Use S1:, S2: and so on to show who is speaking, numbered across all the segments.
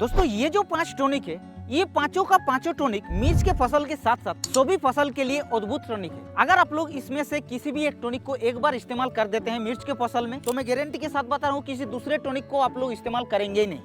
S1: दोस्तों ये जो 5 टॉनिक है, ये पांचों का पांचों टॉनिक मिर्च के फसल के साथ साथ सभी फसल के लिए अद्भुत टॉनिक है। अगर आप लोग इसमें से किसी भी एक टॉनिक को एक बार इस्तेमाल कर देते हैं मिर्च के फसल में, तो मैं गारंटी के साथ बता रहा हूँ किसी दूसरे टॉनिक को आप लोग इस्तेमाल करेंगे ही नहीं।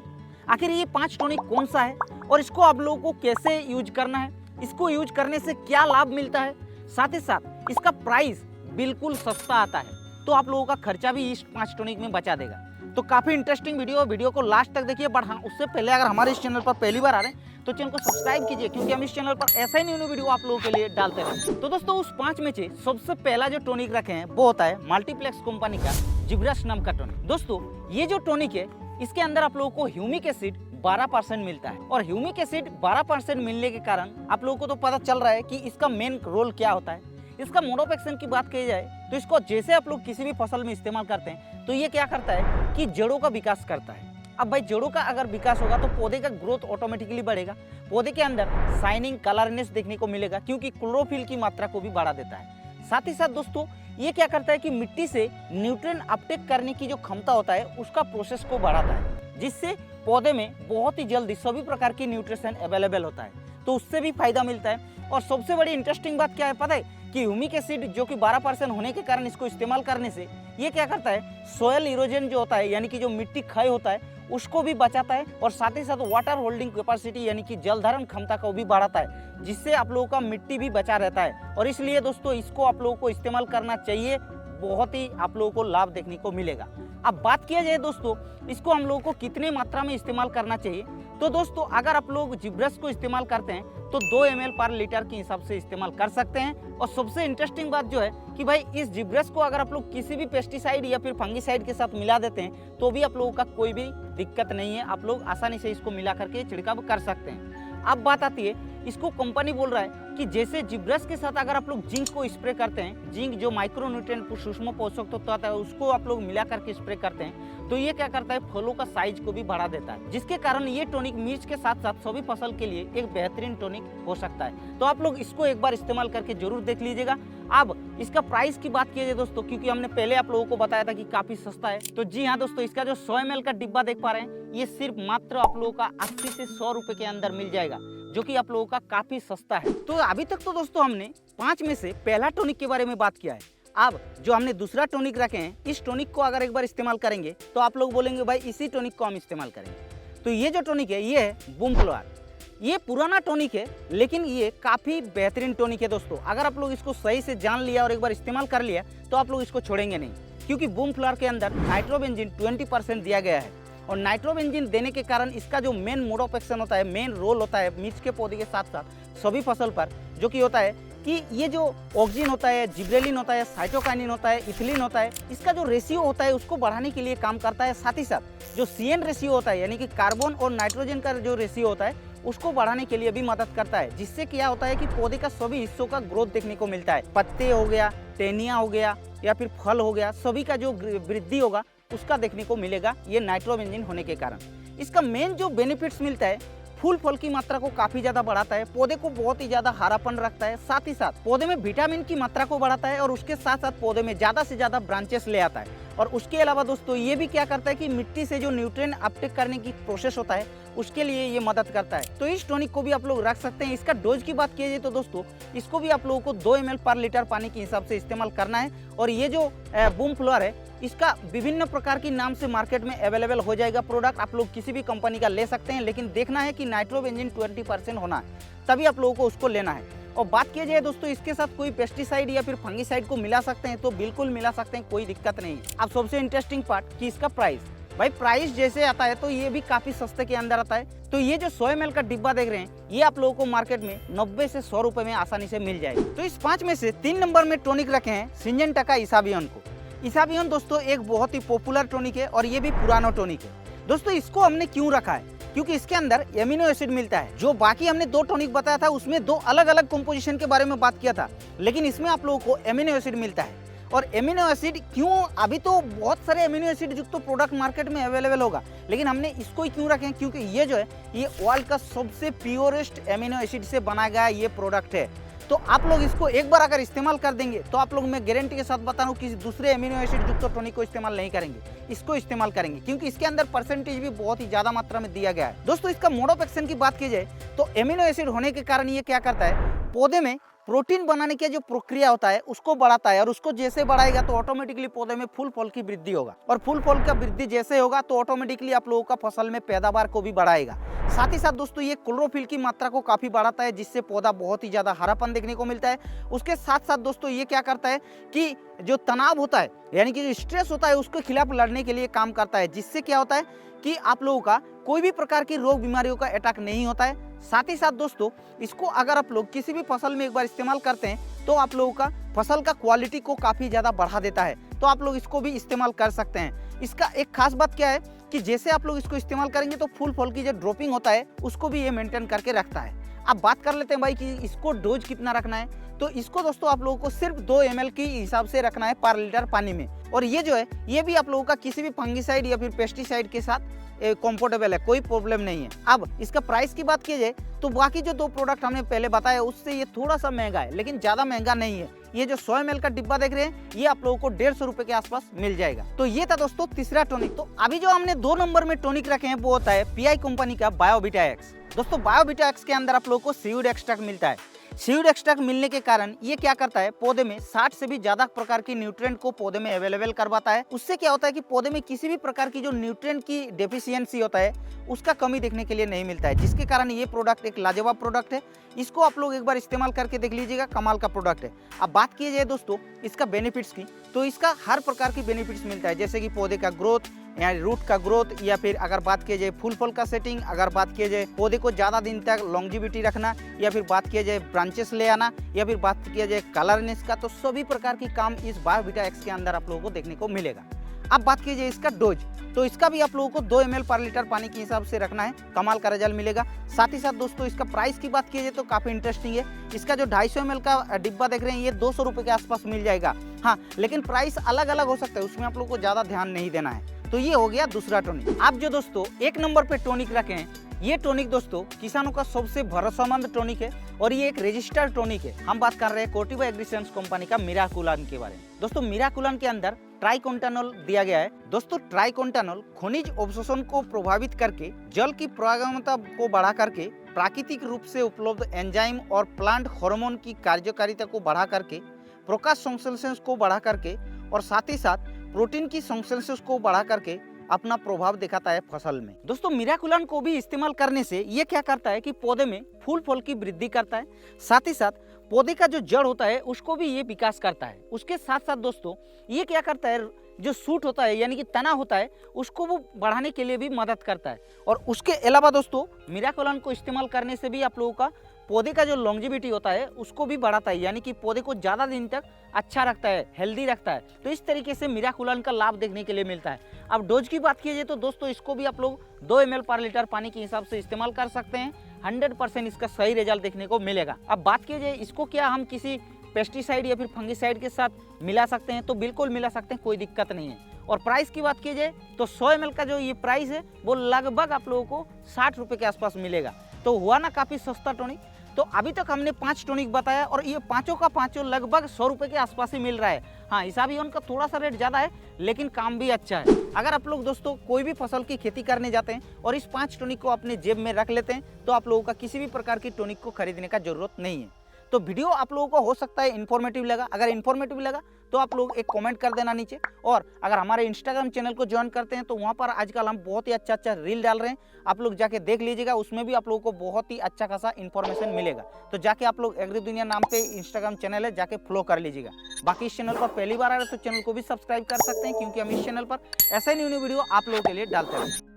S1: आखिर ये 5 टॉनिक कौन सा है और इसको आप लोगों को कैसे यूज करना है, इसको यूज करने से क्या लाभ मिलता है, साथ ही साथ इसका प्राइस बिल्कुल सस्ता आता है, तो आप लोगों का खर्चा भी इस 5 टॉनिक में बचा देगा। तो काफी इंटरेस्टिंग वीडियो को लास्ट तक देखिए। बट हाँ, उससे पहले अगर हमारे इस चैनल पर पहली बार आ रहे हैं तो चैनल को सब्सक्राइब कीजिए, क्योंकि हम इस चैनल पर ऐसा ही न्यू वीडियो आप लोगों के लिए डालते रहते हैं। तो दोस्तों उस 5 में से सबसे पहला जो टॉनिक रखे हैं वो होता है मल्टीप्लेक्स कंपनी का जिब्रस नाम का टॉनिक। दोस्तों ये जो टॉनिक है, इसके अंदर आप लोगों को ह्यूमिक एसिड 12% मिलता है, और ह्यूमिक एसिड 12% मिलने के कारण आप लोगों को तो पता चल रहा है कि इसका मेन रोल क्या होता है। इसका मोड ऑफ एक्शन की बात की जाए तो इसको जैसे आप लोग किसी भी फसल में इस्तेमाल करते हैं तो ये क्या करता है कि जड़ों का विकास करता है। अब भाई जड़ों का अगर विकास होगा तो पौधे का ग्रोथ ऑटोमेटिकली बढ़ेगा, पौधे के अंदर शाइनिंग कलरनेस देखने को मिलेगा, क्योंकि क्लोरोफिल की मात्रा को भी बढ़ा देता है। साथ ही साथ दोस्तों ये क्या करता है कि मिट्टी से न्यूट्रिएंट अपटेक करने की जो क्षमता होता है उसका प्रोसेस को बढ़ाता है, जिससे पौधे में बहुत ही जल्दी सभी प्रकार की न्यूट्रिशन अवेलेबल होता है, तो उससे भी फायदा मिलता है। और सबसे बड़ी इंटरेस्टिंग बात क्या है पता है कि ह्यूमिक एसिड जो कि 12% होने के कारण इसको इस्तेमाल करने से ये क्या करता है, सोयल इरोजन जो होता है यानी कि जो मिट्टी क्षय होता है उसको भी बचाता है, और साथ ही साथ वाटर होल्डिंग कैपेसिटी यानी कि जल धारण क्षमता को भी बढ़ाता है, जिससे आप लोगों का मिट्टी भी बचा रहता है। और इसलिए दोस्तों इसको आप लोगों को इस्तेमाल करना चाहिए, बहुत ही आप लोगों को लाभ देखने को मिलेगा। अब बात किया जाए दोस्तों इसको हम लोगों को कितने मात्रा में इस्तेमाल करना चाहिए, तो दोस्तों अगर आप लोग जिब्रस को इस्तेमाल करते हैं तो 2 ml पर लीटर के हिसाब से इस्तेमाल कर सकते हैं। और सबसे इंटरेस्टिंग बात जो है कि भाई इस जिब्रस को अगर आप लोग किसी भी पेस्टिसाइड या फिर फंगिसाइड के साथ मिला देते हैं तो भी आप लोगों का कोई भी दिक्कत नहीं है, आप लोग आसानी से इसको मिला करके छिड़काव कर सकते हैं। अब बात आती है, इसको कंपनी बोल रहा है कि जैसे जिब्रस के साथ अगर आप लोग जिंक को स्प्रे करते हैं, जिंक जो माइक्रोन्यूट्रिएंट सूक्ष्म पोषक तत्व आता है उसको आप लोग मिला करके स्प्रे करते हैं, तो ये क्या करता है फलों का साइज को भी बढ़ा देता है, जिसके कारण ये टॉनिक मिर्च के साथ साथ सभी फसल के लिए एक बेहतरीन टॉनिक हो सकता है। तो आप लोग इसको एक बार इस्तेमाल करके जरूर देख लीजिएगा। अब इसका प्राइस की बात की जाए दोस्तों, क्योंकि हमने पहले आप लोगों को बताया था कि काफी सस्ता है, तो जी हाँ दोस्तों इसका जो 100 ml का डिब्बा देख पा रहे हैं ये सिर्फ मात्र आप लोगों का 80 से 100 रुपए के अंदर मिल जाएगा, जो कि आप लोगों का काफी सस्ता है। तो अभी तक तो दोस्तों हमने 5 में से पहला टॉनिक के बारे में बात किया है। अब जो हमने दूसरा टॉनिक रखे हैं, इस टॉनिक को अगर एक बार इस्तेमाल करेंगे तो आप लोग बोलेंगे भाई इसी टॉनिक को हम इस्तेमाल करेंगे। तो ये जो टॉनिक है ये है बूम फ्लोर। ये पुराना टॉनिक है लेकिन ये काफी बेहतरीन टॉनिक है दोस्तों। अगर आप लोग इसको सही से जान लिया और एक बार इस्तेमाल कर लिया तो आप लोग इसको छोड़ेंगे नहीं, क्योंकि बूम फ्लोर के अंदर नाइट्रोबेंजीन 20% दिया गया है, और नाइट्रोबेंजीन देने के कारण इसका जो मेन मोड ऑफ एक्शन होता है, मेन रोल होता है मिर्च के पौधे के साथ साथ सभी फसल पर, जो कि होता है कि ये जो ऑक्सीजन होता है, जिब्रेलिन होता है, साइटोकाइनिन होता है, इथिलीन होता है, इसका जो रेशियो होता है उसको बढ़ाने के लिए काम करता है। साथ ही साथ जो CN रेशियो होता है यानी कि कार्बन और नाइट्रोजन का जो रेशियो होता है उसको बढ़ाने के लिए भी मदद करता है, जिससे क्या होता है कि पौधे का सभी हिस्सों का ग्रोथ देखने को मिलता है। पत्ते हो गया, टहनियाँ हो गया या फिर फल हो गया, सभी का जो वृद्धि होगा उसका देखने को मिलेगा ये नाइट्रोबेंजीन होने के कारण। इसका मेन जो बेनिफिट्स मिलता है, फूल फल की मात्रा को काफी ज्यादा बढ़ाता है, पौधे को बहुत ही ज्यादा हरापन रखता है, साथ ही साथ पौधे में विटामिन की मात्रा को बढ़ाता है, और उसके साथ साथ पौधे में ज्यादा से ज्यादा ब्रांचेस ले आता है। और उसके अलावा दोस्तों ये भी क्या करता है कि मिट्टी से जो न्यूट्रिएंट अपटेक करने की प्रोसेस होता है उसके लिए ये मदद करता है। तो इस टॉनिक को भी आप लोग रख सकते हैं। इसका डोज की बात की जाए तो दोस्तों इसको भी आप लोगों को 2 ml पर लीटर पानी के हिसाब से इस्तेमाल करना है। और ये जो बूम फ्लोर है इसका विभिन्न प्रकार की नाम से मार्केट में अवेलेबल हो जाएगा प्रोडक्ट, आप लोग किसी भी कंपनी का ले सकते हैं, लेकिन देखना है कि नाइट्रोबेंजीन 20% होना है, तभी आप लोगों को उसको लेना है। और बात किया जाए दोस्तों इसके साथ कोई पेस्टिसाइड या फिर फंगिसाइड को मिला सकते हैं तो बिल्कुल मिला सकते हैं, कोई दिक्कत नहीं। अब सबसे इंटरेस्टिंग पार्ट कि इसका प्राइस, भाई प्राइस जैसे आता है तो ये भी काफी सस्ते के अंदर आता है। तो ये जो 100 ml का डिब्बा देख रहे हैं ये आप लोगों को मार्केट में 90 से 100 रुपए में आसानी से मिल जाएगा। तो इस 5 में से 3 नंबर में टॉनिक रखे हैं सिंजेंटा का इसाबियन को। इसाबियन दोस्तों एक बहुत ही पॉपुलर टॉनिक है और ये भी पुराना टॉनिक है। दोस्तों इसको हमने क्यों रखा है, क्योंकि इसके अंदर एमिनो एसिड मिलता है। जो बाकी हमने 2 टॉनिक बताया था उसमें 2 अलग अलग कंपोजिशन के बारे में बात किया था, लेकिन इसमें आप लोगों को एमिनो एसिड मिलता है। और एमिनो एसिड क्यों, अभी तो बहुत सारे एमिनो एसिड युक्त तो प्रोडक्ट मार्केट में अवेलेबल होगा, लेकिन हमने इसको ही क्यों रखे हैं, क्योंकि ये जो है ये वर्ल्ड का सबसे प्योरेस्ट एमिनो एसिड से बनाया गया ये प्रोडक्ट है। तो आप लोग इसको एक बार अगर इस्तेमाल कर देंगे तो आप लोग, मैं गारंटी के साथ बता रहा हूँ, किसी दूसरे एमिनो एसिड युक्त टॉनिक को इस्तेमाल नहीं करेंगे। इसको इस्तेमाल करेंगे, क्योंकि इसके अंदर परसेंटेज भी बहुत ही ज्यादा मात्रा में दिया गया है। दोस्तों इसका मोड ऑफ एक्शन की बात की जाए तो एमिनो एसिड होने के कारण ये क्या करता है, पौधे में प्रोटीन बनाने की जो प्रक्रिया होता है उसको बढ़ाता है, और उसको जैसे बढ़ाएगा तो ऑटोमेटिकली पौधे में फूल फल की वृद्धि होगा, और फूल फल का वृद्धि जैसे होगा तो ऑटोमेटिकली आप लोगों का फसल में पैदावार को भी बढ़ाएगा। साथ ही साथ दोस्तों ये क्लोरोफिल की मात्रा को काफी बढ़ाता है, जिससे पौधा बहुत ही ज्यादा हरापन देखने को मिलता है। उसके साथ साथ दोस्तों ये क्या करता है कि जो तनाव होता है यानी कि जो स्ट्रेस होता है उसके खिलाफ लड़ने के लिए काम करता है, जिससे क्या होता है कि आप लोगों का कोई भी प्रकार की रोग बीमारियों का अटैक नहीं होता है। साथ ही साथ दोस्तों इसको अगर आप लोग किसी भी फसल में एक बार इस्तेमाल करते हैं तो आप लोगों का फसल का क्वालिटी को काफी ज्यादा बढ़ा देता है, तो आप लोग इसको भी इस्तेमाल कर सकते हैं। इसका एक खास बात क्या है कि जैसे आप लोग इसको इस्तेमाल करेंगे तो फूल फल की जो ड्रॉपिंग होता है उसको भी ये मेंटेन करके रखता है। अब बात कर लेते हैं भाई कि इसको डोज कितना रखना है, तो इसको दोस्तों आप लोगों को सिर्फ 2 ml के हिसाब से रखना है पर लीटर पानी में, और ये जो है ये भी आप लोगों का किसी भी फंगिसाइड या फिर पेस्टिसाइड के साथ कंफर्टेबल है, कोई प्रॉब्लम नहीं है। अब इसका प्राइस की बात की जाए तो बाकी जो 2 प्रोडक्ट हमने पहले बताया उससे ये थोड़ा सा महंगा है, लेकिन ज्यादा महंगा नहीं है। ये जो 100 ml का डिब्बा देख रहे हैं ये आप लोगों को 150 रुपए के आसपास मिल जाएगा। तो ये था दोस्तों तीसरा टॉनिक। तो अभी जो हमने 2 नंबर में टॉनिक रखे हैं वो होता है पीआई कंपनी का बायोविटा एक्स। दोस्तों बायोविटा एक्स के अंदर आप लोगों को सीवीड एक्सट्रैक्ट मिलता है। सीवीड एक्सट्रैक्ट मिलने के कारण ये क्या करता है, पौधे में 60 से भी ज्यादा प्रकार की न्यूट्रिएंट को पौधे में अवेलेबल करवाता है। उससे क्या होता है कि पौधे में किसी भी प्रकार की जो न्यूट्रिएंट की डेफिशिएंसी होता है उसका कमी देखने के लिए नहीं मिलता है, जिसके कारण ये प्रोडक्ट एक लाजवाब प्रोडक्ट है। इसको आप लोग एक बार इस्तेमाल करके देख लीजिएगा, कमाल का प्रोडक्ट है। अब बात की जाए दोस्तों इसका बेनिफिट्स की, तो इसका हर प्रकार की बेनिफिट्स मिलता है, जैसे कि पौधे का ग्रोथ या रूट का ग्रोथ, या फिर अगर बात की जाए फूल फल का सेटिंग, अगर बात की जाए पौधे को ज़्यादा दिन तक लॉन्जिविटी रखना, या फिर बात किया जाए ब्रांचेस ले आना, या फिर बात किया जाए कलरनेस का, तो सभी प्रकार की काम इस बायोविटा एक्स के अंदर आप लोगों को देखने को मिलेगा। अब बात की जाए इसका डोज, तो इसका भी आप लोगों को 2 ml पर लीटर पानी के हिसाब से रखना है, कमाल का रिजल्ट मिलेगा। साथ ही साथ दोस्तों इसका प्राइस की बात की जाए तो काफ़ी इंटरेस्टिंग है। इसका जो 250 ml का डिब्बा देख रहे हैं ये 200 रुपये के आसपास मिल जाएगा। हाँ, लेकिन प्राइस अलग अलग हो सकता है, उसमें आप लोग को ज़्यादा ध्यान नहीं देना है। तो ये हो गया दूसरा टॉनिक। आप जो दोस्तों 1 नंबर पे टॉनिक रखे हैं, ये टॉनिक दोस्तों किसानों का सबसे भरोसेमंद टॉनिक है, और ये एक रजिस्टर्ड टॉनिक है। हम बात कर रहे हैं कोर्टिवा एग्रीसेंस कंपनी का मिराकुलान के बारे में। दोस्तों मिराकुलान के अंदर ट्राइकोंटानोल दिया गया है। दोस्तों ट्राइकोंटानोल खनिज अवशोषण को प्रभावित करके जल की पारगम्यता को बढ़ा करके प्राकृतिक रूप से उपलब्ध एंजाइम और प्लांट हार्मोन की कार्यकारिता को बढ़ा करके प्रकाश संश्लेषण को बढ़ा करके और साथ ही साथ प्रोटीन की संश्लेषण को बढ़ा करके अपना प्रभाव दिखाता है फसल में। दोस्तों मिराकुलान को भी इस्तेमाल करने से ये क्या करता है कि पौधे में फूल फल की वृद्धि करता है, साथ ही साथ पौधे का जो जड़ होता है उसको भी ये विकास करता है। उसके साथ साथ दोस्तों ये क्या करता है, जो सूट होता है यानी कि तना होता है उसको वो बढ़ाने के लिए भी मदद करता है। और उसके अलावा दोस्तों मिराकुलान को इस्तेमाल करने से भी आप लोगों का पौधे का जो लॉन्जिविटी होता है उसको भी बढ़ाता है, यानी कि पौधे को ज़्यादा दिन तक अच्छा रखता है, हेल्दी रखता है। तो इस तरीके से मिराकुलान का लाभ देखने के लिए मिलता है। अब डोज की बात कीजिए तो दोस्तों इसको भी आप लोग 2 ml पर लीटर पानी के हिसाब से इस्तेमाल कर सकते हैं। 100% इसका सही रिजल्ट देखने को मिलेगा। अब बात कीजिए इसको क्या हम किसी पेस्टिसाइड या फिर फंगिसाइड के साथ मिला सकते हैं, तो बिल्कुल मिला सकते हैं, कोई दिक्कत नहीं है। और प्राइस की बात की जाए तो 100 ml का जो ये प्राइस है वो लगभग आप लोगों को 60 रुपये के आसपास मिलेगा। तो हुआ ना काफ़ी सस्ता टॉनिक। तो अभी तक हमने 5 टॉनिक बताया और ये पांचों का पांचों लगभग 100 रुपये के आसपास ही मिल रहा है। हाँ, हिसाबी उनका थोड़ा सा रेट ज़्यादा है लेकिन काम भी अच्छा है। अगर आप लोग दोस्तों कोई भी फसल की खेती करने जाते हैं और इस 5 टॉनिक को अपने जेब में रख लेते हैं तो आप लोगों का किसी भी प्रकार की टॉनिक को खरीदने का जरूरत नहीं है। तो वीडियो आप लोगों को हो सकता है इन्फॉर्मेटिव लगा। अगर इन्फॉर्मेटिव लगा तो आप लोग एक कमेंट कर देना नीचे, और अगर हमारे इंस्टाग्राम चैनल को ज्वाइन करते हैं तो वहाँ पर आजकल हम बहुत ही अच्छा रील डाल रहे हैं, आप लोग जाके देख लीजिएगा। उसमें भी आप लोगों को बहुत ही अच्छा खासा इन्फॉर्मेशन मिलेगा। तो जाके आप लोग एग्री दुनिया नाम पे इंस्टाग्राम चैनल है, जाके फॉलो कर लीजिएगा। बाकी इस चैनल पर पहली बार आ रहे तो चैनल को भी सब्सक्राइब कर सकते हैं, क्योंकि हम इस चैनल पर ऐसे न्यू वीडियो आप लोगों के लिए डालते हैं।